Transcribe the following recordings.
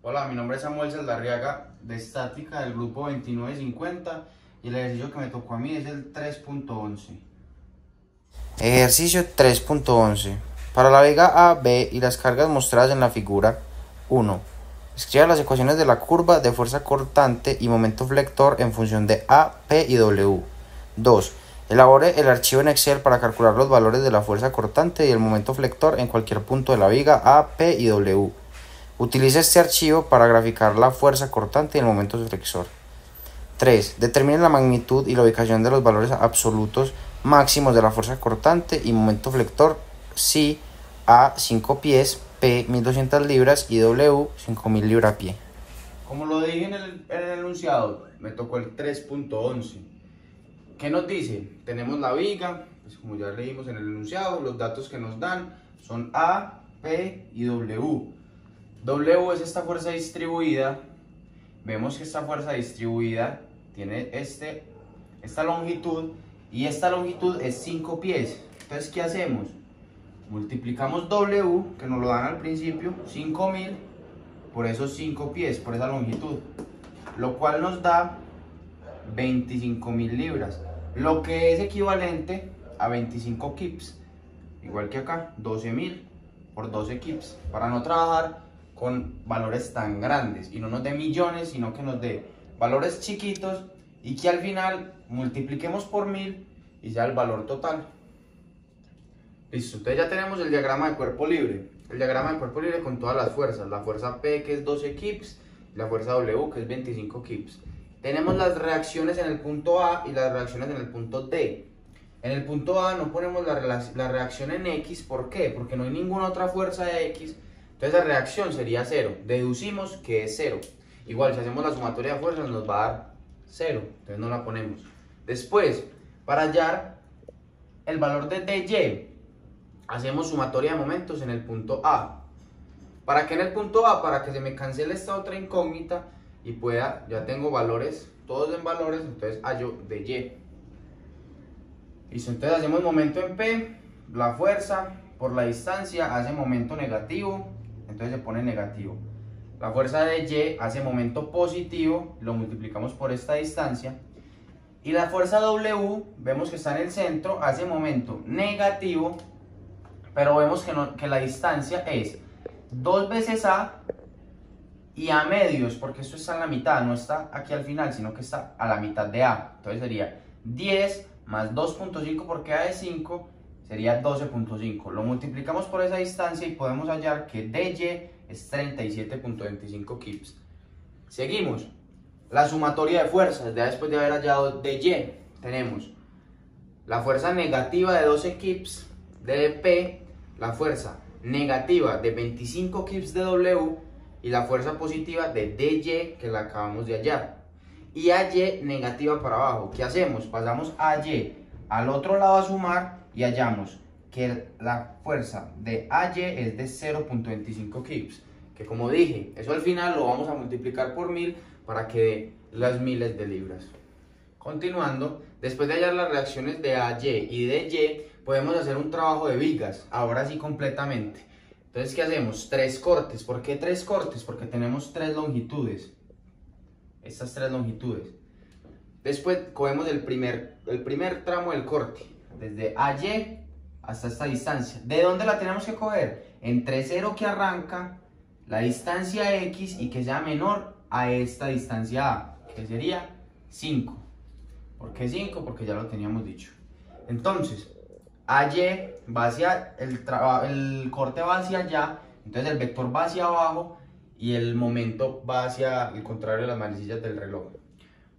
Hola, mi nombre es Samuel Saldarriaga de Estática del grupo 2950 y el ejercicio que me tocó a mí es el 3.11. Ejercicio 3.11. Para la viga A, B y las cargas mostradas en la figura 1. Escriba las ecuaciones de la curva de fuerza cortante y momento flector en función de A, P y W. 2. Elabore el archivo en Excel para calcular los valores de la fuerza cortante y el momento flector en cualquier punto de la viga A, P y W. Utilice este archivo para graficar la fuerza cortante y el momento flexor. 3. Determine la magnitud y la ubicación de los valores absolutos máximos de la fuerza cortante y momento flector si A 5 pies, P 1200 libras y W 5000 libras pie. Como lo dije en el enunciado, me tocó el 3.11. ¿Qué nos dice? Tenemos la viga, pues como ya leímos en el enunciado, los datos que nos dan son A, P y W. W es esta fuerza distribuida. Vemos que esta fuerza distribuida tiene esta longitud y esta longitud es 5 pies. Entonces, ¿qué hacemos? Multiplicamos W, que nos lo dan al principio, 5000 por esos 5 pies, por esa longitud, lo cual nos da 25.000 libras, lo que es equivalente a 25 kips, igual que acá, 12.000 por 12 kips, para no trabajar con valores tan grandes y no nos dé millones, sino que nos dé valores chiquitos y que al final multipliquemos por 1000 y sea el valor total. Listo, entonces ya tenemos el diagrama de cuerpo libre. El diagrama de cuerpo libre con todas las fuerzas. La fuerza P, que es 12 kips, y la fuerza W, que es 25 kips. Tenemos las reacciones en el punto A y las reacciones en el punto D. En el punto A no ponemos la reacción en X. ¿Por qué? Porque no hay ninguna otra fuerza de X. Entonces la reacción sería 0. Deducimos que es 0. Igual, si hacemos la sumatoria de fuerzas nos va a dar 0. Entonces no la ponemos. Después, para hallar el valor de dy, hacemos sumatoria de momentos en el punto A. ¿Para qué en el punto A? Para que se me cancele esta otra incógnita y pueda, ya tengo valores, todos en valores, entonces hallo dy. Listo, entonces hacemos momento en P, la fuerza por la distancia hace momento negativo, entonces se pone negativo. La fuerza de Y hace momento positivo, lo multiplicamos por esta distancia. Y la fuerza W, vemos que está en el centro, hace momento negativo, pero vemos que la distancia es 2 veces A y A medios, porque esto está en la mitad, no está aquí al final, sino que está a la mitad de A. Entonces sería 10 más 2.5 porque A es 5, sería 12.5. Lo multiplicamos por esa distancia y podemos hallar que dy es 37.25 kips. Seguimos. La sumatoria de fuerzas, ya después de haber hallado dy, tenemos la fuerza negativa de 12 kips de P, la fuerza negativa de 25 kips de W y la fuerza positiva de dy, que la acabamos de hallar. Y AY negativa para abajo. ¿Qué hacemos? Pasamos AY al otro lado a sumar y hallamos que la fuerza de AY es de 0.25 kips. Que como dije, eso al final lo vamos a multiplicar por 1000 para que dé las miles de libras. Continuando, después de hallar las reacciones de AY y de Y, podemos hacer un trabajo de vigas, ahora sí completamente. Entonces, ¿qué hacemos? 3 cortes. ¿Por qué 3 cortes? Porque tenemos 3 longitudes. Estas 3 longitudes. Después cogemos el primer tramo del corte, desde AY hasta esta distancia. ¿De dónde la tenemos que coger? Entre 0 que arranca, la distancia X y que sea menor a esta distancia A, que sería 5. ¿Por qué 5? Porque ya lo teníamos dicho. Entonces, AY va hacia el corte va hacia allá, entonces el vector va hacia abajo y el momento va hacia el contrario de las manecillas del reloj.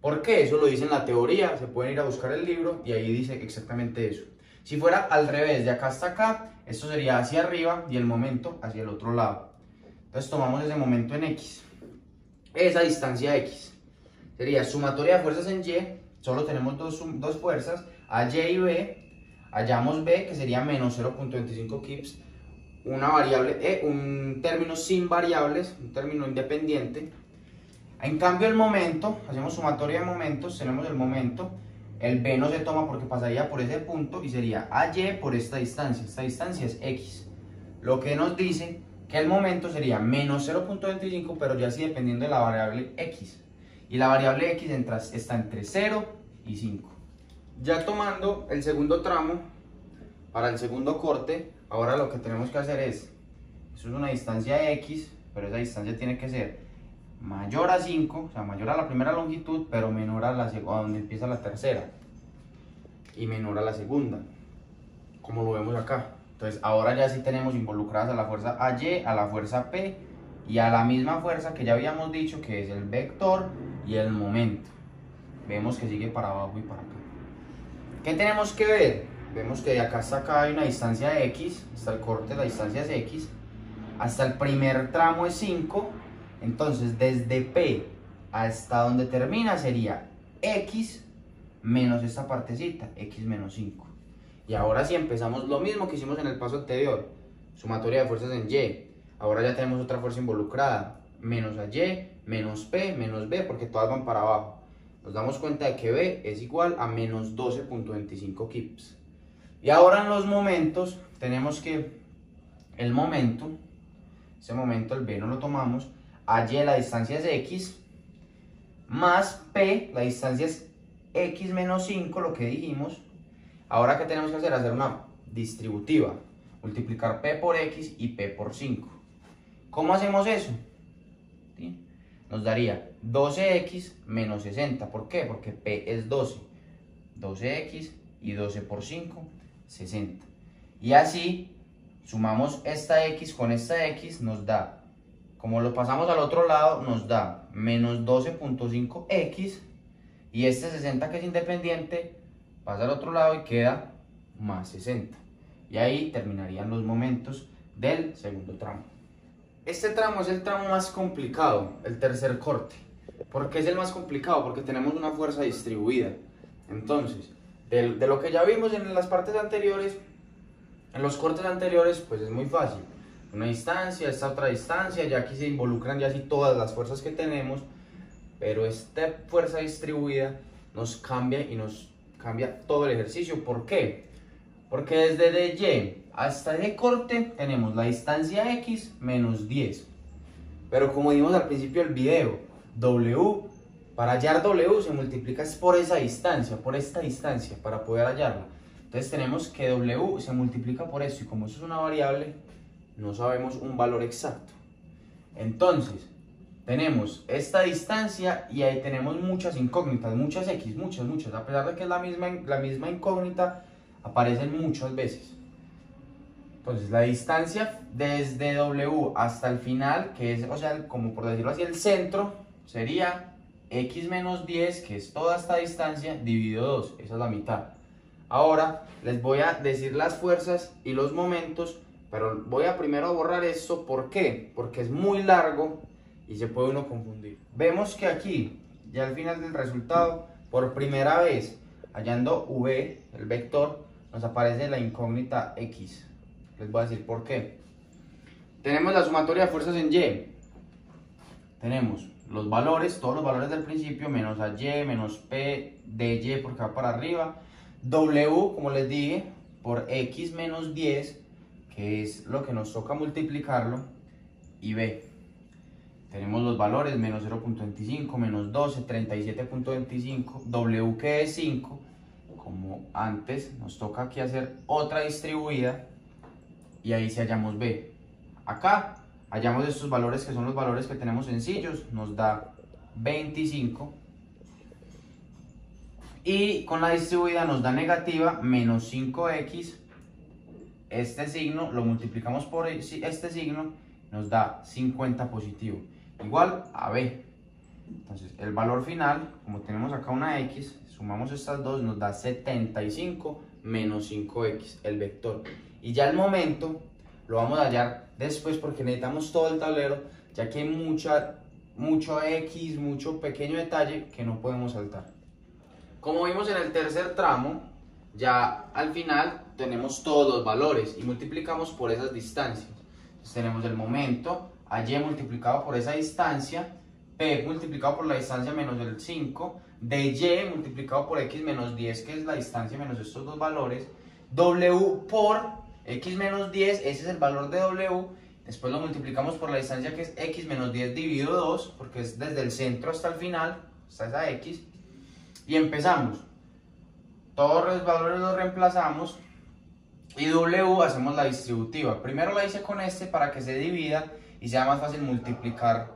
¿Por qué? Eso lo dice en la teoría, se pueden ir a buscar el libro y ahí dice exactamente eso. Si fuera al revés, de acá hasta acá, esto sería hacia arriba y el momento hacia el otro lado. Entonces tomamos ese momento en X, esa distancia X. Sería sumatoria de fuerzas en Y, solo tenemos dos fuerzas, AY y B. Hallamos B, que sería menos 0.25 kips, una variable un término sin variables, un término independiente. En cambio el momento, hacemos sumatoria de momentos, tenemos el momento, el B no se toma porque pasaría por ese punto y sería AY por esta distancia es X. Lo que nos dice que el momento sería menos 0.25, pero ya sí dependiendo de la variable x. Y la variable x está entre 0 y 5. Ya tomando el segundo tramo, para el segundo corte, ahora lo que tenemos que hacer eso es una distancia x, pero esa distancia tiene que ser mayor a 5, o sea, mayor a la primera longitud, pero menor a donde empieza la tercera, y menor a la segunda, como lo vemos acá. Entonces ahora ya sí tenemos involucradas a la fuerza AY, a la fuerza P y a la misma fuerza que ya habíamos dicho, que es el vector y el momento. Vemos que sigue para abajo y para acá. ¿Qué tenemos que ver? Vemos que de acá hasta acá hay una distancia de x, hasta el corte la distancia es x, hasta el primer tramo es 5, entonces desde P hasta donde termina sería x menos esta partecita, x menos 5. Y ahora sí empezamos lo mismo que hicimos en el paso anterior, sumatoria de fuerzas en Y. Ahora ya tenemos otra fuerza involucrada, menos a Y, menos P, menos B, porque todas van para abajo. Nos damos cuenta de que B es igual a menos 12.25 kips. Y ahora en los momentos tenemos que el momento, ese momento el B no lo tomamos, a Y la distancia es X, más P, la distancia es X menos 5, lo que dijimos. Ahora, ¿qué tenemos que hacer? Hacer una distributiva, multiplicar P por X y P por 5. ¿Cómo hacemos eso? ¿Sí? Nos daría 12x menos 60. ¿Por qué? Porque P es 12. 12x y 12 por 5, 60. Y así sumamos esta x con esta x, nos da, como lo pasamos al otro lado, nos da menos 12.5x, y este 60 que es independiente pasa al otro lado y queda más 60. Y ahí terminarían los momentos del segundo tramo. Este tramo es el tramo más complicado, el tercer corte. ¿Por qué es el más complicado? Porque tenemos una fuerza distribuida. Entonces, de lo que ya vimos en las partes anteriores, en los cortes anteriores, pues es muy fácil. Una distancia, esta otra distancia, ya aquí se involucran ya así todas las fuerzas que tenemos, pero esta fuerza distribuida nos cambia y nos cambia todo el ejercicio. ¿Por qué? Porque desde DY hasta D corte tenemos la distancia X menos 10. Pero como vimos al principio del video, W, para hallar W se multiplica por esa distancia, por esta distancia, para poder hallarla. Entonces tenemos que W se multiplica por esto, y como eso es una variable, no sabemos un valor exacto. Entonces, tenemos esta distancia y ahí tenemos muchas incógnitas, muchas X, muchas, a pesar de que es la misma incógnita, aparecen muchas veces. Entonces la distancia desde W hasta el final, que es, o sea, como por decirlo así, el centro, sería X menos 10, que es toda esta distancia, dividido 2, esa es la mitad. Ahora les voy a decir las fuerzas y los momentos, pero voy a primero borrar esto. ¿Por qué? Porque es muy largo y se puede uno confundir. Vemos que aquí, ya al final del resultado, por primera vez, hallando V, el vector, nos aparece la incógnita X. Les voy a decir por qué. Tenemos la sumatoria de fuerzas en Y. Tenemos los valores, todos los valores del principio, menos a Y, menos P de Y porque va para arriba. W, como les dije, por X menos 10, que es lo que nos toca multiplicarlo, y B. Tenemos los valores, menos 0.25, menos 12, 37.25, W que es 5. Como antes, nos toca aquí hacer otra distribuida, y ahí sí hallamos B. Acá hallamos estos valores que son los valores que tenemos sencillos, nos da 25. Y con la distribuida nos da negativa, menos 5x. Este signo lo multiplicamos por este signo, nos da 50 positivo, igual a B. Entonces el valor final, como tenemos acá una x, sumamos estas dos, nos da 75 menos 5x, el vector. Y ya el momento lo vamos a hallar después, porque necesitamos todo el tablero, ya que hay mucho x, mucho pequeño detalle que no podemos saltar. Como vimos en el tercer tramo, ya al final tenemos todos los valores y multiplicamos por esas distancias. Entonces tenemos el momento, a Y multiplicado por esa distancia, P multiplicado por la distancia menos el 5, de Y multiplicado por X menos 10, que es la distancia menos estos dos valores, W por X menos 10, ese es el valor de W, después lo multiplicamos por la distancia que es x menos 10 dividido 2, porque es desde el centro hasta el final, hasta esa x, y empezamos. Todos los valores los reemplazamos y w hacemos la distributiva. Primero la hice con este para que se divida y sea más fácil multiplicar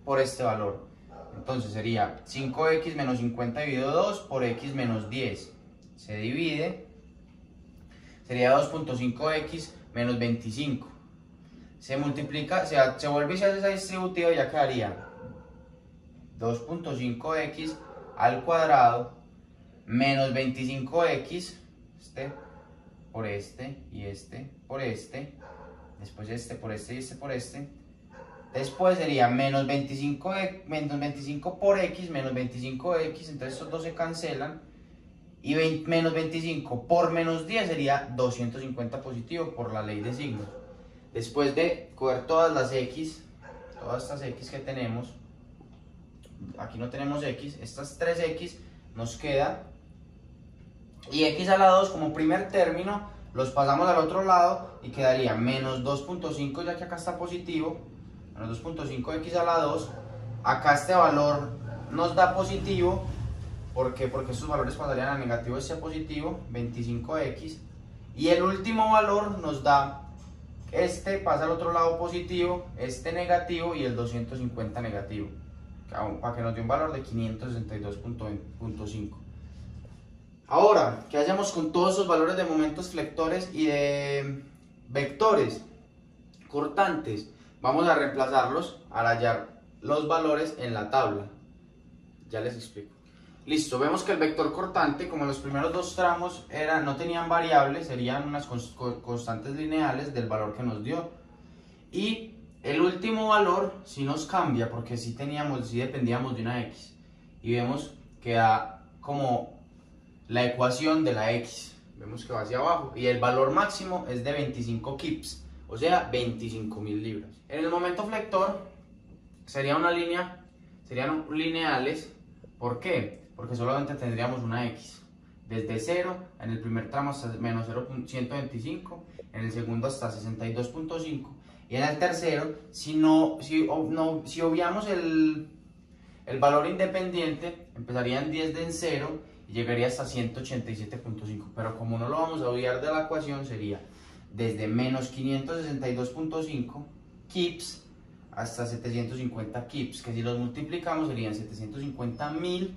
por este valor. Entonces sería 5x menos 50 dividido 2 por x menos 10. Se divide. Sería 2.5x menos 25. Se multiplica, se vuelve y se hace esa distributiva y ya quedaría 2.5x al cuadrado menos 25x, este por este y este por este, después este por este y este por este. Después sería menos 25 por x menos 25x, entonces estos dos se cancelan. Y menos 25 por menos 10 sería 250 positivo por la ley de signos. Después de coger todas las x, todas estas x que tenemos, aquí no tenemos x, estas 3x nos quedan. Y x a la 2 como primer término los pasamos al otro lado y quedaría menos 2.5, ya que acá está positivo, menos 2.5x a la 2. Acá este valor nos da positivo. ¿Por qué? Porque estos valores pasarían a negativo, este a positivo, 25x. Y el último valor nos da, este pasa al otro lado positivo, este negativo y el 250 negativo. Para que nos dé un valor de 562.5. Ahora, ¿qué hacemos con todos esos valores de momentos flectores y de vectores cortantes? Vamos a reemplazarlos al hallar los valores en la tabla. Ya les explico. Listo, vemos que el vector cortante, como los primeros dos tramos no tenían variables, serían unas constantes lineales del valor que nos dio. Y el último valor sí nos cambia, porque sí dependíamos de una x. Y vemos que da como la ecuación de la x. Vemos que va hacia abajo. Y el valor máximo es de 25 kips, o sea, 25.000 libras. En el momento flector serían lineales. ¿Por qué? Porque solamente tendríamos una x. Desde 0, en el primer tramo hasta menos 0.125, en el segundo hasta 62.5 y en el tercero, si obviamos el valor independiente, empezaría en 10 de en 0 y llegaría hasta 187.5, pero como no lo vamos a obviar de la ecuación, sería desde menos 562.5 kips hasta 750 kips, que si los multiplicamos serían 750.000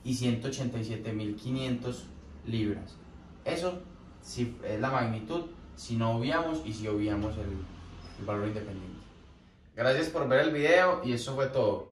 y 187.500 libras. Eso sí es la magnitud si no obviamos y si obviamos el valor independiente. Gracias por ver el video y eso fue todo.